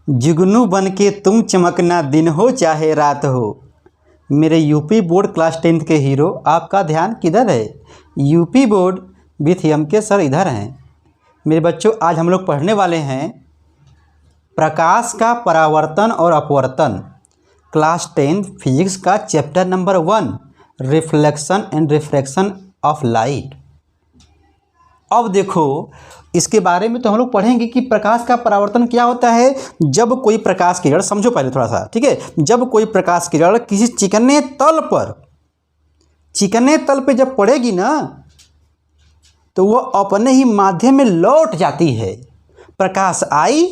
जुगनू बन के तुम चमकना, दिन हो चाहे रात हो। मेरे यूपी बोर्ड क्लास 10th के हीरो, आपका ध्यान किधर है? यूपी बोर्ड विथ एम के सर इधर हैं। मेरे बच्चों, आज हम लोग पढ़ने वाले हैं प्रकाश का परावर्तन और अपवर्तन, क्लास 10 फिजिक्स का chapter number 1, reflection and refraction of light. अब देखो, इसके बारे में तो हम लोग पढ़ेंगे कि प्रकाश का परावर्तन क्या होता है। जब कोई प्रकाश किरण, समझो पहले थोड़ा सा, ठीक है। जब कोई प्रकाश किरण किसी चिकने तल पे जब पड़ेगी ना, तो वह अपने ही माध्यम में लौट जाती है। प्रकाश आई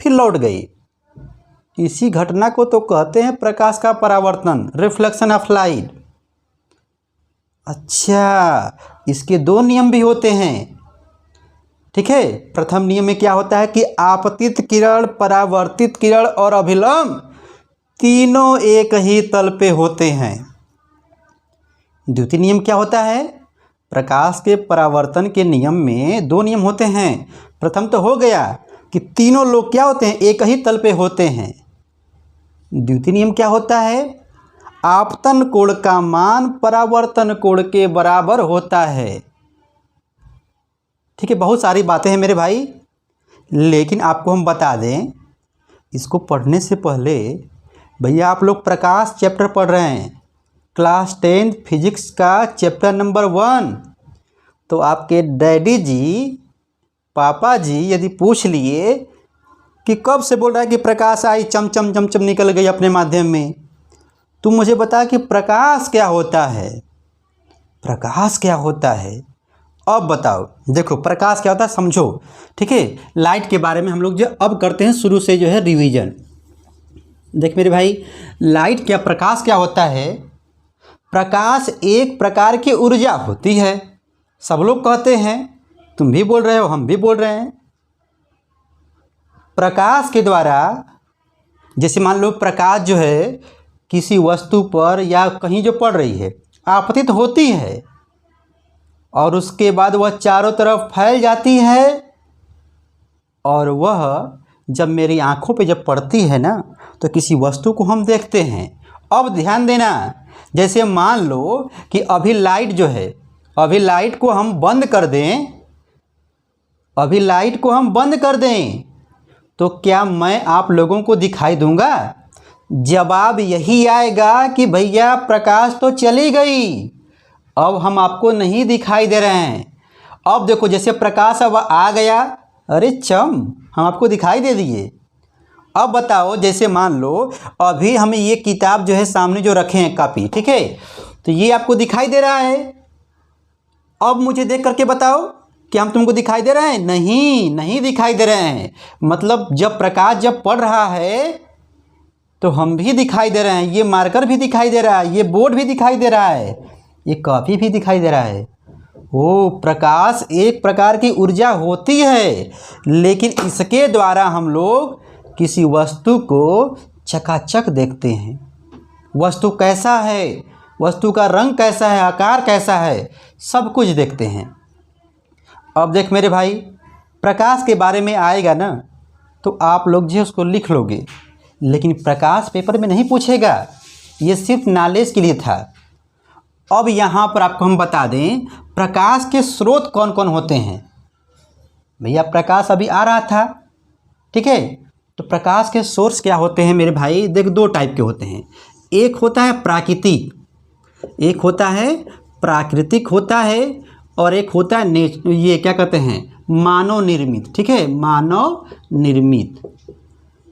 फिर लौट गई। इसी घटना को तो कहते हैं प्रकाश का परावर्तन, रिफ्लेक्शन ऑफ लाइट। अच्छा, इसके 2 नियम भी होते हैं, ठीक है। प्रथम नियम में क्या होता है कि आपतित किरण, परावर्तित किरण और अभिलंब तीनों एक ही तल पे होते हैं। द्वितीय नियम क्या होता है? प्रकाश के परावर्तन के नियम में 2 नियम होते हैं। प्रथम तो हो गया कि तीनों लोग क्या होते हैं, एक ही तल पे होते हैं। द्वितीय नियम क्या होता है? आपतन कोण का मान परावर्तन कोण के बराबर होता है। ठीक है, बहुत सारी बातें हैं मेरे भाई, लेकिन आपको हम बता दें, इसको पढ़ने से पहले भैया आप लोग प्रकाश चैप्टर पढ़ रहे हैं, क्लास 10 फिजिक्स का चैप्टर नंबर 1। तो आपके डैडी जी, पापा जी यदि पूछ लिए कि कब से बोल रहा है कि प्रकाश आई, चमचम चमचम निकल गई अपने माध्यम में, तुम मुझे बता कि प्रकाश क्या होता है। प्रकाश क्या होता है अब बताओ। देखो, प्रकाश क्या होता है समझो, ठीक है। लाइट के बारे में हम लोग जो अब करते हैं शुरू से जो है रिवीजन। देख मेरे भाई, लाइट क्या, प्रकाश क्या होता है? प्रकाश एक प्रकार की ऊर्जा होती है। सब लोग कहते हैं, तुम भी बोल रहे हो, हम भी बोल रहे हैं। प्रकाश के द्वारा, जैसे मान लो प्रकाश जो है किसी वस्तु पर या कहीं जो पड़ रही है, आपतित होती है और उसके बाद वह चारों तरफ फैल जाती है, और वह जब मेरी आँखों पे जब पड़ती है ना, तो किसी वस्तु को हम देखते हैं। अब ध्यान देना, जैसे मान लो कि अभी लाइट जो है, अभी लाइट को हम बंद कर दें, अभी लाइट को हम बंद कर दें, तो क्या मैं आप लोगों को दिखाई दूंगा? जवाब यही आएगा कि भैया प्रकाश तो चली गई, अब हम आपको नहीं दिखाई दे रहे हैं। अब देखो, जैसे प्रकाश अब आ गया, अरे चम, हम आपको दिखाई दे दिए। अब बताओ, जैसे मान लो अभी हम ये किताब जो है सामने जो रखे हैं, कॉपी, ठीक है, तो ये आपको दिखाई दे रहा है। अब मुझे देख करके बताओ कि हम तुमको दिखाई दे रहे हैं? नहीं दिखाई दे रहे हैं। मतलब जब प्रकाश जब पड़ रहा है तो हम भी दिखाई दे रहे हैं। ये मार्कर भी दिखाई दे रहा है, ये बोर्ड भी दिखाई दे रहा है, ये कॉपी भी दिखाई दे रहा है। ओ, प्रकाश एक प्रकार की ऊर्जा होती है, लेकिन इसके द्वारा हम लोग किसी वस्तु को चकाचक देखते हैं। वस्तु कैसा है, वस्तु का रंग कैसा है, आकार कैसा है, सब कुछ देखते हैं। अब देख मेरे भाई, प्रकाश के बारे में आएगा ना, तो आप लोग जो है उसको लिख लोगे, लेकिन प्रकाश पेपर में नहीं पूछेगा, ये सिर्फ नॉलेज के लिए था। अब यहाँ पर आपको हम बता दें प्रकाश के स्रोत कौन कौन होते हैं। भैया प्रकाश अभी आ रहा था, ठीक है, तो प्रकाश के सोर्स क्या होते हैं मेरे भाई? देख, 2 टाइप के होते हैं। एक होता है प्राकृतिक, एक होता है प्राकृतिक होता है, और एक होता है ये क्या कहते हैं, मानव निर्मित, ठीक है, मानव निर्मित।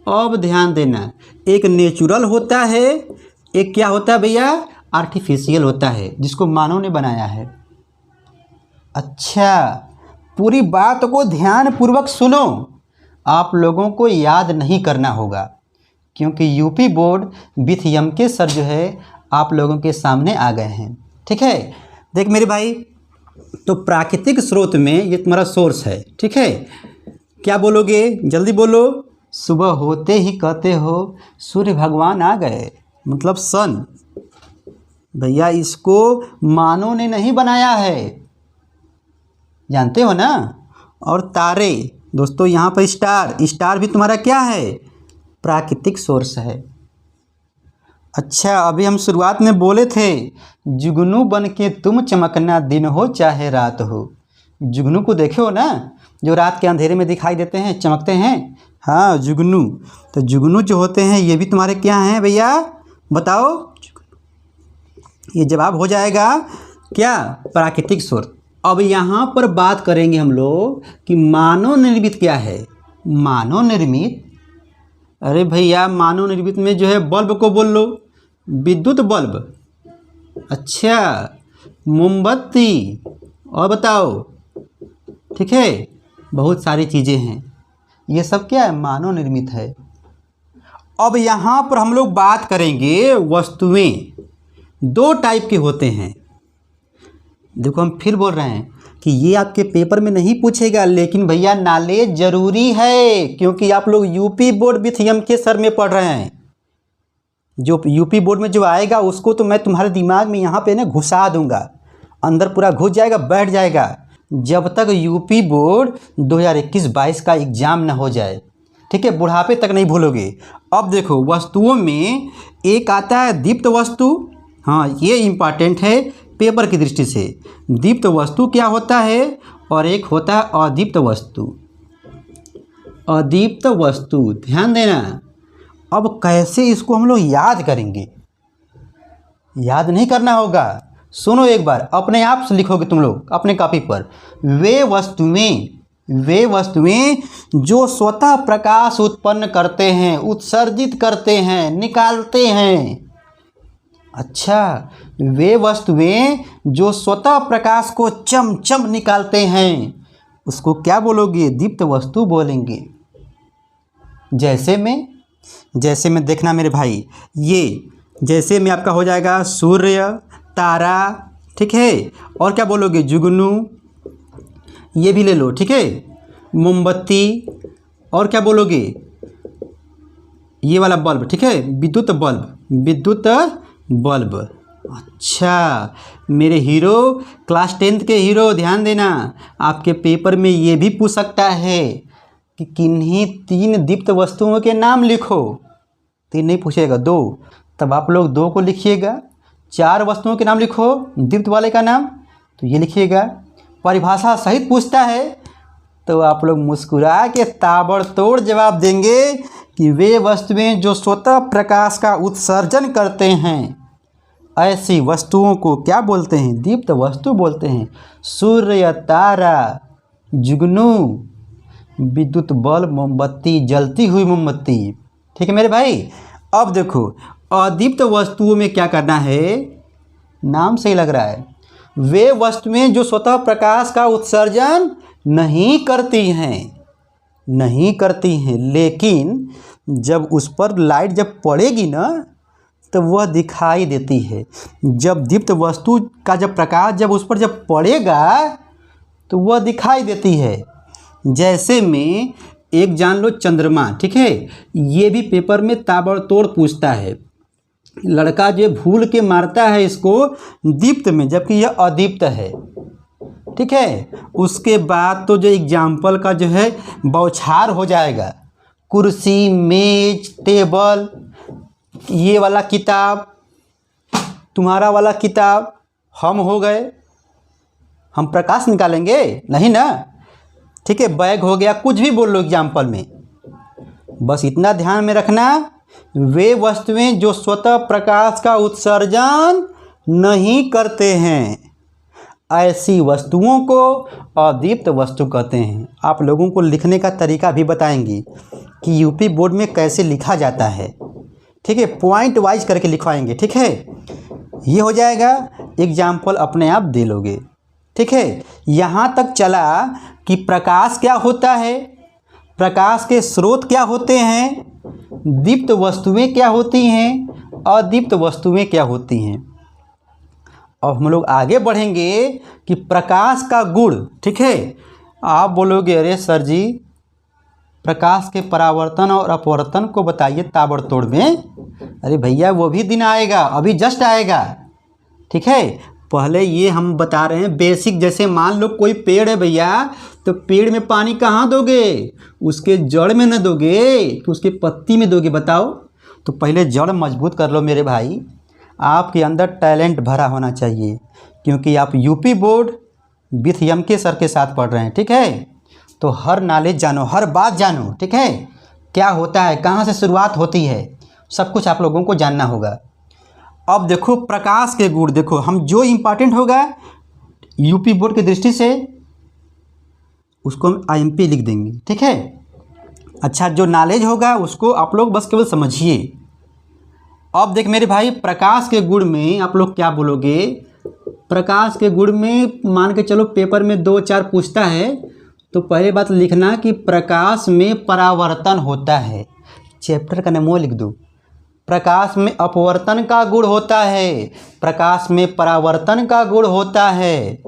अब ध्यान देना, एक नेचुरल होता है, एक क्या होता है भैया, आर्टिफिशियल होता है, जिसको मानव ने बनाया है। अच्छा, पूरी बात को ध्यानपूर्वक सुनो, आप लोगों को याद नहीं करना होगा, क्योंकि यूपी बोर्ड विथ एम के सर जो है आप लोगों के सामने आ गए हैं, ठीक है। देख मेरे भाई, तो प्राकृतिक स्रोत में ये तुम्हारा सोर्स है, ठीक है। क्या बोलोगे, जल्दी बोलो। सुबह होते ही कहते हो सूर्य भगवान आ गए, मतलब सन। भैया इसको मानव ने नहीं बनाया है, जानते हो ना। और तारे, दोस्तों यहाँ पर स्टार भी तुम्हारा क्या है, प्राकृतिक सोर्स है। अच्छा, अभी हम शुरुआत में बोले थे जुगनू बन के तुम चमकना, दिन हो चाहे रात हो। जुगनू को देखे हो ना, जो रात के अंधेरे में दिखाई देते हैं, चमकते हैं। हाँ, जुगनू। तो जुगनू जो होते हैं ये भी तुम्हारे क्या हैं भैया, बताओ। ये जवाब हो जाएगा क्या, प्राकृतिक सोर्स। अब यहाँ पर बात करेंगे हम लोग कि मानव निर्मित क्या है। मानव निर्मित, अरे भैया मानव निर्मित में जो है बल्ब को बोल लो, विद्युत बल्ब, अच्छा मोमबत्ती, और बताओ, ठीक है, बहुत सारी चीज़ें हैं, ये सब क्या है, मानव निर्मित है। अब यहाँ पर हम लोग बात करेंगे वस्तुएं, दो टाइप के होते हैं। देखो हम फिर बोल रहे हैं कि ये आपके पेपर में नहीं पूछेगा, लेकिन भैया नॉलेज ज़रूरी है, क्योंकि आप लोग यूपी बोर्ड विथ के सर में पढ़ रहे हैं। जो यूपी बोर्ड में जो आएगा उसको तो मैं तुम्हारे दिमाग में यहाँ पे ना घुसा दूंगा, अंदर पूरा घुस जाएगा, बैठ जाएगा, जब तक यूपी बोर्ड 2021-22 का एग्ज़ाम ना हो जाए, ठीक है, बुढ़ापे तक नहीं भूलोगे। अब देखो वस्तुओं में एक आता है दीप्त वस्तु, हाँ ये इम्पॉर्टेंट है पेपर की दृष्टि से। दीप्त वस्तु क्या होता है, और एक होता है अदीप्त वस्तु। अदीप्त वस्तु, ध्यान देना। अब कैसे इसको हम लोग याद करेंगे, याद नहीं करना होगा, सुनो एक बार, अपने आप से लिखोगे तुम लोग अपने कॉपी पर। वे वस्तुएं जो स्वतः प्रकाश उत्पन्न करते हैं, उत्सर्जित करते हैं, निकालते हैं। अच्छा, वे वस्तुएं जो स्वतः प्रकाश को चमचम निकालते हैं, उसको क्या बोलोगे, दीप्त वस्तु बोलेंगे। जैसे में देखना मेरे भाई, ये जैसे में आपका हो जाएगा सूर्य, तारा, ठीक है, और क्या बोलोगे, जुगनू, ये भी ले लो, ठीक है, मोमबत्ती, और क्या बोलोगे, ये वाला बल्ब, ठीक है, विद्युत बल्ब। अच्छा मेरे हीरो, क्लास 10th के हीरो, ध्यान देना, आपके पेपर में ये भी पूछ सकता है कि किन्हीं 3 दीप्त वस्तुओं के नाम लिखो। 3 नहीं पूछेगा, 2, तब आप लोग 2 को लिखिएगा। 4 वस्तुओं के नाम लिखो, दीप्त वाले का नाम, तो ये लिखिएगा। परिभाषा सहित पूछता है तो आप लोग मुस्कुरा के ताबड़तोड़ जवाब देंगे कि वे वस्तुएं जो स्वतः प्रकाश का उत्सर्जन करते हैं, ऐसी वस्तुओं को क्या बोलते हैं, दीप्त वस्तु बोलते हैं। सूर्य, तारा, जुगनू, विद्युत बल्ब, मोमबत्ती, जलती हुई मोमबत्ती, ठीक है मेरे भाई। अब देखो अदीप्त वस्तुओं में क्या करना है, नाम सही लग रहा है, वे वस्तुएं जो स्वतः प्रकाश का उत्सर्जन नहीं करती हैं, लेकिन जब उस पर लाइट जब पड़ेगी ना तो वह दिखाई देती है। जब दीप्त वस्तु का जब प्रकाश जब उस पर जब पड़ेगा तो वह दिखाई देती है। जैसे में एक जान लो चंद्रमा, ठीक है, ये भी पेपर में ताबड़तोड़ पूछता है। लड़का जो भूल के मारता है इसको दीप्त में, जबकि यह अदीप्त है, ठीक है। उसके बाद तो जो एग्जाम्पल का जो है बौछार हो जाएगा। कुर्सी, मेज, टेबल, ये वाला किताब, तुम्हारा वाला किताब, हम हो गए, हम प्रकाश निकालेंगे नहीं ना, ठीक है। बैग हो गया, कुछ भी बोल लो एग्जाम्पल में, बस इतना ध्यान में रखना, वे वस्तुएं जो स्वतः प्रकाश का उत्सर्जन नहीं करते हैं, ऐसी वस्तुओं को अदीप्त वस्तु कहते हैं। आप लोगों को लिखने का तरीका भी बताएंगे कि यूपी बोर्ड में कैसे लिखा जाता है, ठीक है, पॉइंट वाइज करके लिखवाएंगे, ठीक है। ये हो जाएगा, एग्जाम्पल अपने आप दे लोगे, ठीक है। यहाँ तक चला कि प्रकाश क्या होता है, प्रकाश के स्रोत क्या होते हैं, दीप्त वस्तुएं क्या होती हैं, अदीप्त वस्तुएं क्या होती हैं। अब हम लोग आगे बढ़ेंगे कि प्रकाश का गुण, ठीक है। आप बोलोगे अरे सर जी प्रकाश के परावर्तन और अपवर्तन को बताइए ताबड़तोड़ में। अरे भैया वो भी दिन आएगा, अभी जस्ट आएगा, ठीक है। पहले ये हम बता रहे हैं बेसिक। जैसे मान लो कोई पेड़ है भैया, तो पेड़ में पानी कहाँ दोगे? उसके जड़ में न दोगे कि उसके पत्ती में दोगे? बताओ। तो पहले जड़ मजबूत कर लो मेरे भाई। आपके अंदर टैलेंट भरा होना चाहिए, क्योंकि आप यूपी बोर्ड विथ एम के सर के साथ पढ़ रहे हैं, ठीक है। तो हर नॉलेज जानो, हर बात जानो, ठीक है। क्या होता है, कहाँ से शुरुआत होती है, सब कुछ आप लोगों को जानना होगा। अब देखो प्रकाश के गुण, देखो हम जो इम्पॉर्टेंट होगा यूपी बोर्ड की दृष्टि से उसको हम IMP लिख देंगे, ठीक है। अच्छा, जो नॉलेज होगा उसको आप लोग बस केवल समझिए। अब देख मेरे भाई, प्रकाश के गुण में आप लोग क्या बोलोगे? प्रकाश के गुण में मान के चलो पेपर में 2-4 पूछता है, तो पहले बात लिखना कि प्रकाश में परावर्तन होता है। चैप्टर का नाम वो लिख दो। प्रकाश में अपवर्तन का गुण होता है, प्रकाश में परावर्तन का गुण होता है।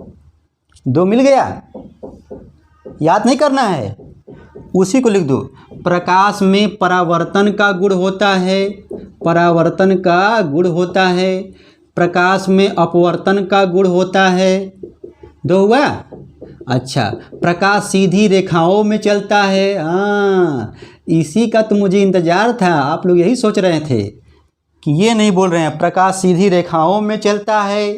2 मिल गया, याद नहीं करना है, उसी को लिख दो। प्रकाश में परावर्तन का गुण होता है, परावर्तन का गुण होता है। प्रकाश में अपवर्तन का गुण होता है। 2 हुआ। अच्छा, प्रकाश सीधी रेखाओं में चलता है। हाँ, इसी का तो मुझे इंतज़ार था। आप लोग यही सोच रहे थे कि ये नहीं बोल रहे हैं प्रकाश सीधी रेखाओं में चलता है।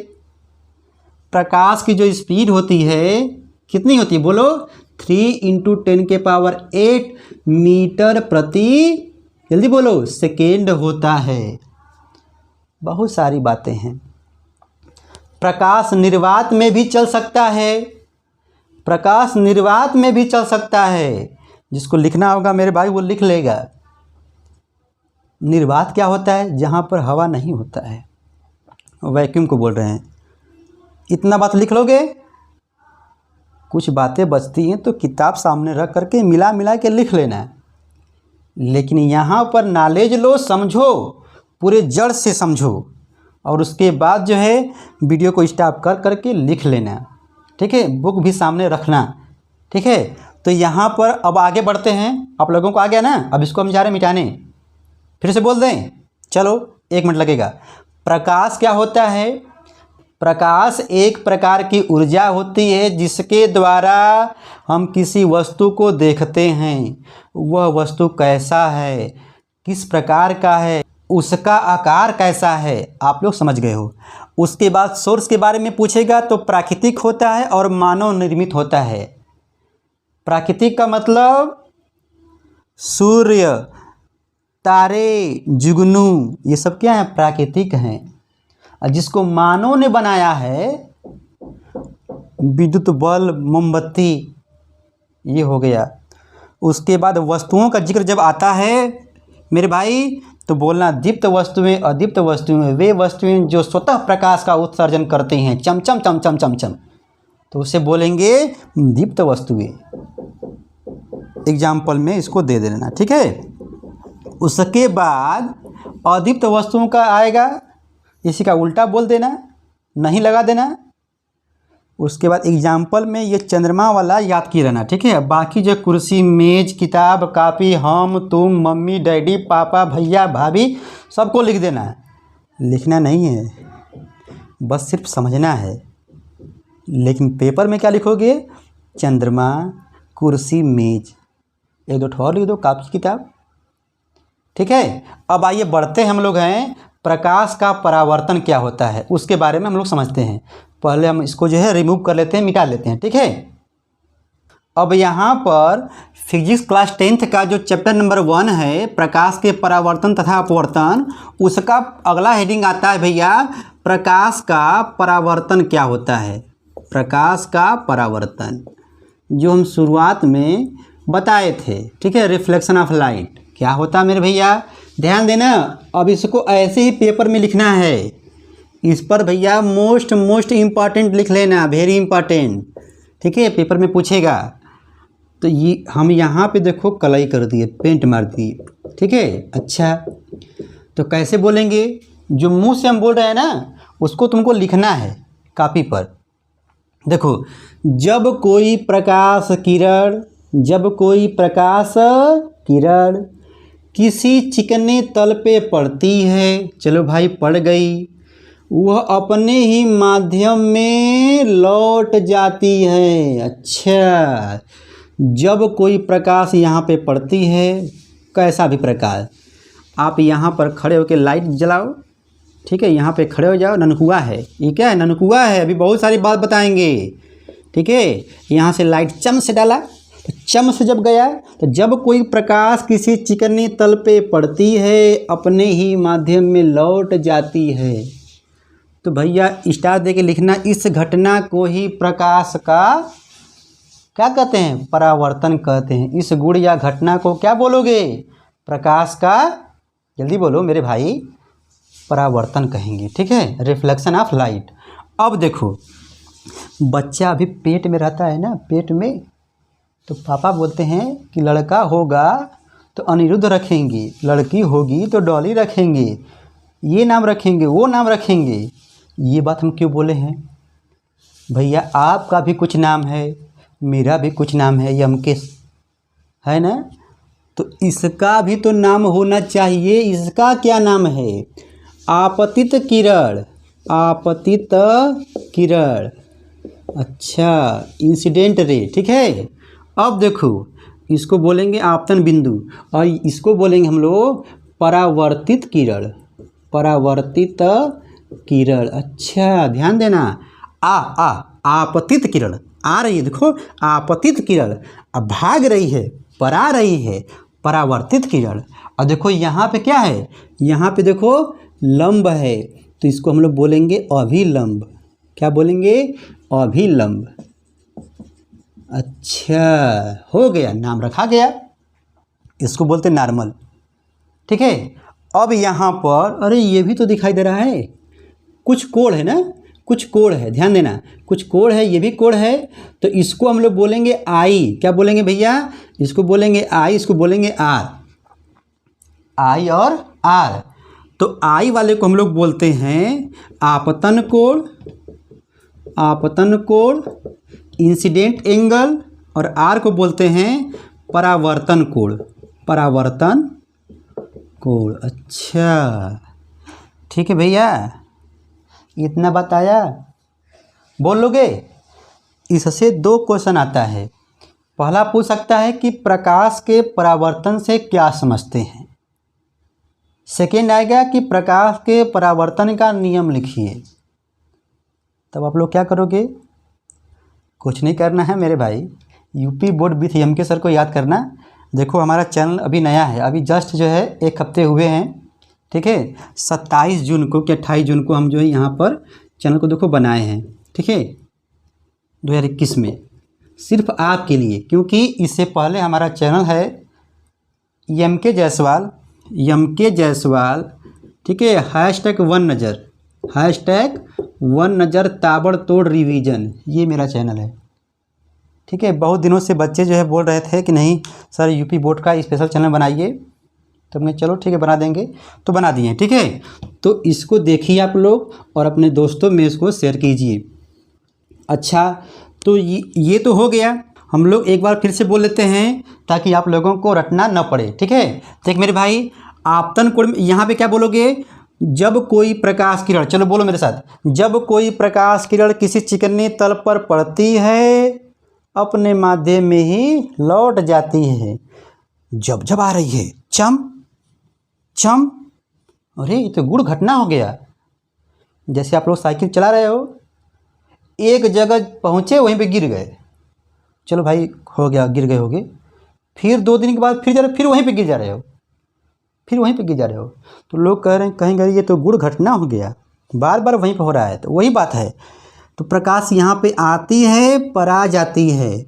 प्रकाश की जो स्पीड होती है कितनी होती है बोलो? 3 × 10⁸ मीटर प्रति, जल्दी बोलो, सेकेंड होता है। बहुत सारी बातें हैं। प्रकाश निर्वात में भी चल सकता है, प्रकाश निर्वात में भी चल सकता है। जिसको लिखना होगा मेरे भाई वो लिख लेगा। निर्वात क्या होता है? जहाँ पर हवा नहीं होता है, वैक्यूम को बोल रहे हैं। इतना बात लिख लोगे। कुछ बातें बचती हैं तो किताब सामने रख करके मिला मिला के लिख लेना। लेकिन यहाँ पर नॉलेज लो, समझो, पूरे जड़ से समझो, और उसके बाद जो है वीडियो को स्टॉप कर करके लिख लेना, ठीक है। बुक भी सामने रखना, ठीक है। तो यहाँ पर अब आगे बढ़ते हैं। आप लोगों को आ गया ना? अब इसको हम जा रहे हैं मिटाने। फिर से बोल दें, चलो 1 मिनट लगेगा। प्रकाश क्या होता है? प्रकाश एक प्रकार की ऊर्जा होती है जिसके द्वारा हम किसी वस्तु को देखते हैं। वह वस्तु कैसा है, किस प्रकार का है, उसका आकार कैसा है, आप लोग समझ गए हो। उसके बाद सोर्स के बारे में पूछेगा तो प्राकृतिक होता है और मानव निर्मित होता है। प्राकृतिक का मतलब सूर्य, तारे, जुगनू, ये सब क्या है? प्राकृतिक हैं। और जिसको मानव ने बनाया है, विद्युत बल्ब, मोमबत्ती, ये हो गया। उसके बाद वस्तुओं का जिक्र जब आता है मेरे भाई, तो बोलना दीप्त वस्तुएं, अदीप्त वस्तुएं, वे वस्तुएं जो स्वतः प्रकाश का उत्सर्जन करती हैं, चमचम चमचम चमचम, तो उसे बोलेंगे दीप्त वस्तुएं। एग्जाम्पल में इसको दे देना, ठीक है। उसके बाद अदीप्त वस्तुओं का आएगा, इसी का उल्टा बोल देना, नहीं लगा देना। उसके बाद एग्जाम्पल में ये चंद्रमा वाला याद किए रहना, ठीक है। बाकी जो कुर्सी, मेज, किताब, कॉपी, हम, तुम, मम्मी, डैडी, पापा, भैया, भाभी, सबको लिख देना है। लिखना नहीं है, बस सिर्फ समझना है। लेकिन पेपर में क्या लिखोगे? चंद्रमा, कुर्सी, मेज, 1-2 ठो और लिख दो, कॉपी, किताब, ठीक है। अब आइए बढ़ते हैं, हम लोग हैं प्रकाश का परावर्तन क्या होता है, उसके बारे में हम लोग समझते हैं। पहले हम इसको जो है रिमूव कर लेते हैं, मिटा लेते हैं, ठीक है। अब यहाँ पर फिजिक्स क्लास 10th का जो चैप्टर नंबर 1 है, प्रकाश के परावर्तन तथा अपवर्तन, उसका अगला हेडिंग आता है भैया, प्रकाश का परावर्तन क्या होता है। प्रकाश का परावर्तन जो हम शुरुआत में बताए थे, ठीक है, रिफ्लेक्शन ऑफ लाइट क्या होता है मेरे भैया, ध्यान देना। अब इसको ऐसे ही पेपर में लिखना है, इस पर भैया मोस्ट इम्पॉर्टेंट लिख लेना, वेरी इम्पॉर्टेंट, ठीक है, पेपर में पूछेगा। तो ये हम यहाँ पे देखो कलई कर दिए, पेंट मार दिए, ठीक है। अच्छा, तो कैसे बोलेंगे? जो मुंह से हम बोल रहे हैं ना, उसको तुमको लिखना है कॉपी पर। देखो, जब कोई प्रकाश किरण किसी चिकने तल पे पड़ती है, चलो भाई पड़ गई, वह अपने ही माध्यम में लौट जाती है। अच्छा, जब कोई प्रकाश यहाँ पे पड़ती है, कैसा भी प्रकाश, आप यहाँ पर खड़े होकर लाइट जलाओ, ठीक है, यहाँ पे खड़े हो जाओ, ननकुआ है, ये क्या है, ननकुआ है, अभी बहुत सारी बात बताएंगे, ठीक है। यहाँ से लाइट चम से डाला, तो चम से जब गया, तो जब कोई प्रकाश किसी चिकनी तल पे पड़ती है, अपने ही माध्यम में लौट जाती है। तो भैया स्टार दे के लिखना, इस घटना को ही प्रकाश का क्या कहते हैं, परावर्तन कहते हैं। इस गुण या घटना को क्या बोलोगे, प्रकाश का, जल्दी बोलो मेरे भाई, परावर्तन कहेंगे, ठीक है, रिफ्लेक्शन ऑफ लाइट। अब देखो, बच्चा अभी पेट में रहता है ना, पेट में, तो पापा बोलते हैं कि लड़का होगा तो अनिरुद्ध रखेंगे, लड़की होगी तो डॉली रखेंगे, ये नाम रखेंगे, वो नाम रखेंगे। ये बात हम क्यों बोले हैं भैया, आपका भी कुछ नाम है, मेरा भी कुछ नाम है, यमकेश है ना, तो इसका भी तो नाम होना चाहिए। इसका क्या नाम है, आपतित किरण, आपतित किरण, अच्छा, इंसिडेंट रे, ठीक है। अब देखो, इसको बोलेंगे आपतन बिंदु, और इसको बोलेंगे हम लोग परावर्तित किरण, परावर्तित किरण। अच्छा, ध्यान देना, आपतित किरण आ रही है, देखो आपतित किरण अब भाग रही है, पर आ रही है परावर्तित किरण। और देखो यहाँ पे क्या है, यहाँ पे देखो लंब है, तो इसको हम लोग बोलेंगे अभिलंब। क्या बोलेंगे, अभिलंब। अच्छा, हो गया, नाम रखा गया, इसको बोलते नॉर्मल, ठीक है। अब यहाँ पर, अरे ये भी तो दिखाई दे रहा है, कुछ कोण है ना, कुछ कोण है, ध्यान देना, कुछ कोण है, ये भी कोण है, तो इसको हम लोग बोलेंगे आई। क्या बोलेंगे भैया, इसको बोलेंगे आई, इसको बोलेंगे आर, आई और आर। तो आई वाले को हम लोग बोलते हैं आपतन कोण, आपतन कोण, इंसिडेंट एंगल, और आर को बोलते हैं परावर्तन कोण, परावर्तन कोण। अच्छा, ठीक है भैया, इतना बताया, बोल लोगे। इससे दो क्वेश्चन आता है, पहला पूछ सकता है कि प्रकाश के परावर्तन से क्या समझते हैं, सेकेंड आएगा कि प्रकाश के परावर्तन का नियम लिखिए। तब आप लोग क्या करोगे, कुछ नहीं करना है मेरे भाई, यूपी बोर्ड विथ यमके सर को याद करना। देखो हमारा चैनल अभी नया है, अभी जस्ट जो है 1 हफ्ते हुए हैं, ठीक है। 27 जून को कि 28 जून को हम जो है यहाँ पर चैनल को देखो बनाए हैं, ठीक है, 2021 में, सिर्फ आपके लिए, क्योंकि इससे पहले हमारा चैनल है यमके जायसवाल, यमके जायसवाल, ठीक है, #1 नज़र, #1 नज़र ताबड़तोड़ रिवीजन, ये मेरा चैनल है, ठीक है। बहुत दिनों से बच्चे जो है बोल रहे थे कि नहीं सर यूपी बोर्ड का स्पेशल चैनल बनाइए, तो हमने चलो ठीक है बना देंगे, तो बना दिए, ठीक है। तो इसको देखिए आप लोग और अपने दोस्तों में इसको शेयर कीजिए। अच्छा, तो ये तो हो गया, हम लोग एक बार फिर से बोल लेते हैं ताकि आप लोगों को रटना न पड़े, ठीक है। देख मेरे भाई, आपतन कोण में यहाँ पे क्या बोलोगे, जब कोई प्रकाश किरण, चलो बोलो मेरे साथ, जब कोई प्रकाश किरण किसी चिकने तल पर पड़ती है, अपने माध्यम में ही लौट जाती है। जब जब आ रही है, चम चम, अरे ये तो गुड़ घटना हो गया। जैसे आप लोग साइकिल चला रहे हो, एक जगह पहुँचे वहीं पे गिर गए, चलो भाई हो गया, गिर गए होगे, फिर 2 दिन के बाद फिर जा रहे, फिर वहीं पे गिर जा रहे हो, फिर वहीं पे गिर जा रहे हो, तो लोग कह रहे हैं, कहेंगे ये तो गुड़ घटना हो गया, बार बार वहीं पे हो रहा है। तो वही बात है, तो प्रकाश यहाँ पे आती है, पर आ जाती है,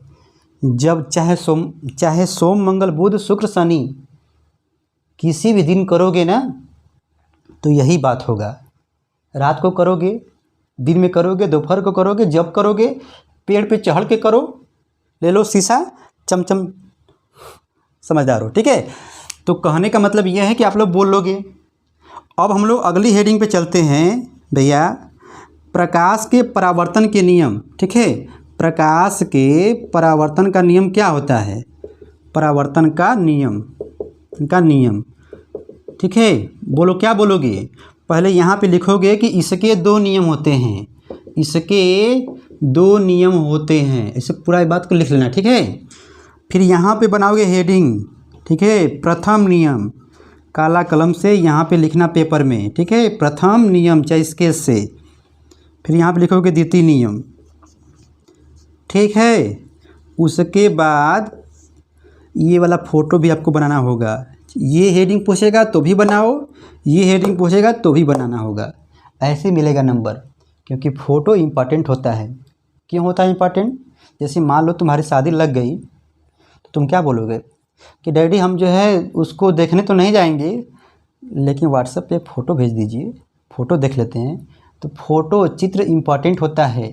जब चाहे सोम मंगल बुध शुक्र शनि किसी भी दिन करोगे ना, तो यही बात होगा। रात को करोगे, दिन में करोगे, दोपहर को करोगे, जब करोगे, पेड़ पे चढ़ के करो, ले लो शीशा, चमचम, समझदार हो, ठीक है। तो कहने का मतलब यह है कि आप लोग बोल लोगे। अब हम लोग अगली हेडिंग पे चलते हैं भैया, प्रकाश के परावर्तन के नियम, ठीक है। प्रकाश के परावर्तन का नियम क्या होता है, परावर्तन का नियम, ठीक है। बोलो क्या बोलोगे, पहले यहाँ पे लिखोगे कि इसके 2 नियम होते हैं, इसके 2 नियम होते हैं, इसे पूरा बात को लिख लेना, ठीक है। फिर यहाँ पे बनाओगे हेडिंग, ठीक है, प्रथम नियम, काला कलम से यहाँ पे लिखना पेपर में, ठीक है, प्रथम नियम चाहे स्केच से। फिर यहाँ पे लिखोगे द्वितीय नियम, ठीक है। उसके बाद ये वाला फ़ोटो भी आपको बनाना होगा, ये हेडिंग पूछेगा तो भी बनाओ, ये हेडिंग पूछेगा तो भी बनाना होगा, ऐसे मिलेगा नंबर। क्योंकि फ़ोटो इम्पॉर्टेंट होता है। क्यों होता है इम्पॉर्टेंट? जैसे मान लो तुम्हारी शादी लग गई तो तुम क्या बोलोगे कि डैडी हम जो है उसको देखने तो नहीं जाएंगे, लेकिन व्हाट्सएप पे फ़ोटो भेज दीजिए, फ़ोटो देख लेते हैं। तो फ़ोटो चित्र इम्पॉर्टेंट होता है,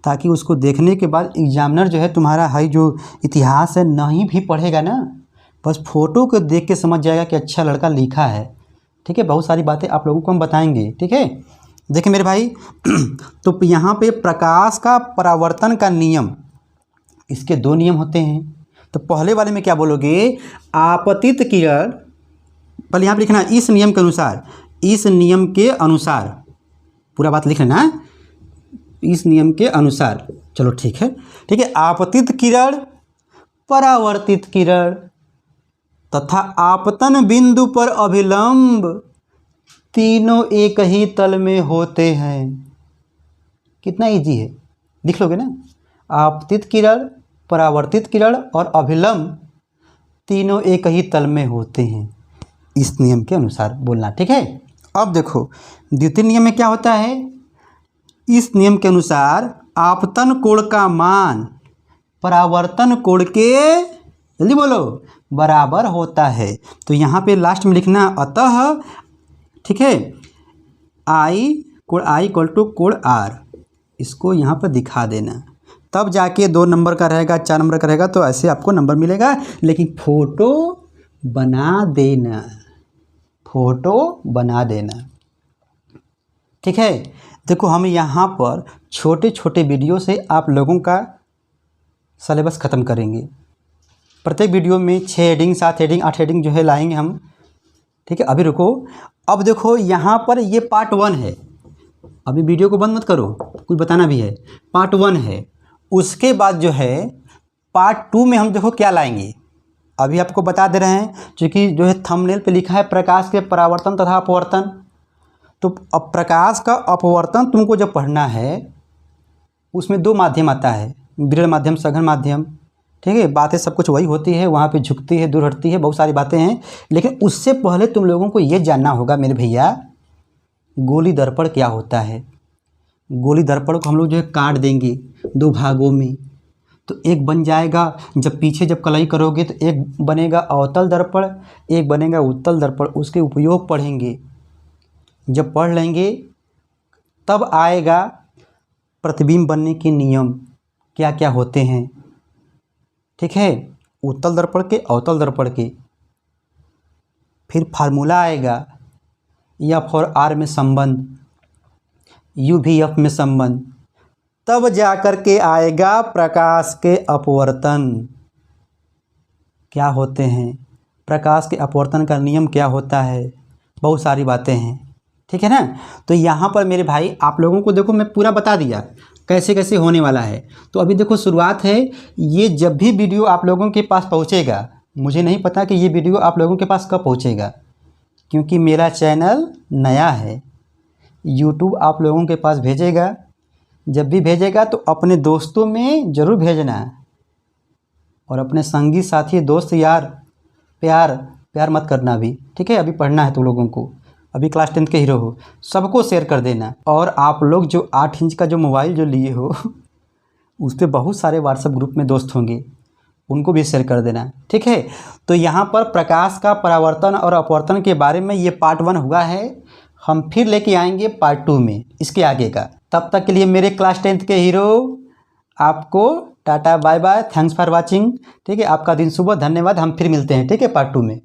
ताकि उसको देखने के बाद एग्जामिनर जो है तुम्हारा हाई जो इतिहास है नहीं भी पढ़ेगा ना, बस फ़ोटो को देख के समझ जाएगा कि अच्छा लड़का लिखा है, ठीक है। बहुत सारी बातें आप लोगों को हम बताएंगे, ठीक है। देखिए मेरे भाई तो यहाँ पे प्रकाश का परावर्तन का नियम, इसके 2 नियम होते हैं। तो पहले वाले में क्या बोलोगे, आपतित किरण, पहले यहाँ पे लिखना इस नियम के अनुसार, इस नियम के अनुसार, पूरा बात लिख लेना, इस नियम के अनुसार। चलो ठीक है, ठीक है। आपतित किरण, परावर्तित किरण तथा आपतन बिंदु पर अभिलंब तीनों एक ही तल में होते हैं। कितना इजी है, लिख लोगे ना। आपतित किरण, परावर्तित किरण और अभिलंब तीनों एक ही तल में होते हैं, इस नियम के अनुसार बोलना, ठीक है। अब देखो द्वितीय नियम में क्या होता है, इस नियम के अनुसार आपतन कोण का मान परावर्तन कोण के, जल्दी बोलो, बराबर होता है। तो यहाँ पे लास्ट में लिखना अतः, ठीक है, आई इक्वल टू कोण आर, इसको यहाँ पर दिखा देना, तब जाके 2 नंबर का रहेगा, 4 नंबर का रहेगा, तो ऐसे आपको नंबर मिलेगा। लेकिन फ़ोटो बना देना, फ़ोटो बना देना, ठीक है। देखो हम यहाँ पर छोटे छोटे वीडियो से आप लोगों का सिलेबस ख़त्म करेंगे। प्रत्येक वीडियो में 6 हेडिंग, 7 हेडिंग, 8 हेडिंग जो है लाएंगे हम, ठीक है। अभी रुको, अब देखो यहाँ पर ये पार्ट 1 है, अभी वीडियो को बंद मत करो, कुछ बताना भी है। पार्ट 1 है, उसके बाद जो है पार्ट 2 में हम देखो क्या लाएंगे, अभी आपको बता दे रहे हैं। क्योंकि जो है थंबनेल पे लिखा है प्रकाश के परावर्तन तथा अपवर्तन, तो अब प्रकाश का अपवर्तन तुमको जब पढ़ना है, उसमें 2 माध्यम आता है, विरल माध्यम, सघन माध्यम, ठीक है। बातें सब कुछ वही होती है, वहाँ पे झुकती है, दूर हटती है, बहुत सारी बातें हैं। लेकिन उससे पहले तुम लोगों को ये जानना होगा मेरे भैया, गोली दर्पण क्या होता है। गोली दर्पण को हम लोग जो है काट देंगे 2 भागों में, तो एक बन जाएगा, जब पीछे जब कलाई करोगे तो एक बनेगा अवतल दर्पण, एक बनेगा उत्तल दर्पण। उसके उपयोग पढ़ेंगे, जब पढ़ लेंगे तब आएगा प्रतिबिंब बनने के नियम क्या क्या होते हैं, ठीक है, उत्तल दर्पण के, अवतल दर्पण के। फिर फार्मूला आएगा एफ और आर में संबंध, यू भी एफ में संबंध, तब जा कर के आएगा प्रकाश के अपवर्तन क्या होते हैं, प्रकाश के अपवर्तन का नियम क्या होता है, बहुत सारी बातें हैं, ठीक है ना। तो यहाँ पर मेरे भाई आप लोगों को देखो मैं पूरा बता दिया कैसे कैसे होने वाला है। तो अभी देखो शुरुआत है, ये जब भी वीडियो आप लोगों के पास पहुँचेगा, मुझे नहीं पता कि ये वीडियो आप लोगों के पास कब पहुँचेगा, क्योंकि मेरा चैनल नया है। यूट्यूब आप लोगों के पास भेजेगा, जब भी भेजेगा तो अपने दोस्तों में ज़रूर भेजना, और अपने संगी साथी दोस्त यार प्यार मत करना अभी, ठीक है। अभी पढ़ना है तुम लोगों को, अभी क्लास 10 के हीरो हो, सबको शेयर कर देना। और आप लोग जो 8 इंच का जो मोबाइल जो लिए हो उस पर बहुत सारे व्हाट्सएप ग्रुप में दोस्त होंगे, उनको भी शेयर कर देना, ठीक है। तो यहाँ पर प्रकाश का परावर्तन और अपवर्तन के बारे में ये पार्ट 1 हुआ है, हम फिर लेके आएंगे पार्ट 2 में इसके आगे का। तब तक के लिए मेरे क्लास 10 के हीरो आपको tata bye bye, thanks for watching, ठीक है। आपका दिन शुभ, धन्यवाद। हम फिर मिलते हैं, ठीक है, पार्ट 2 में।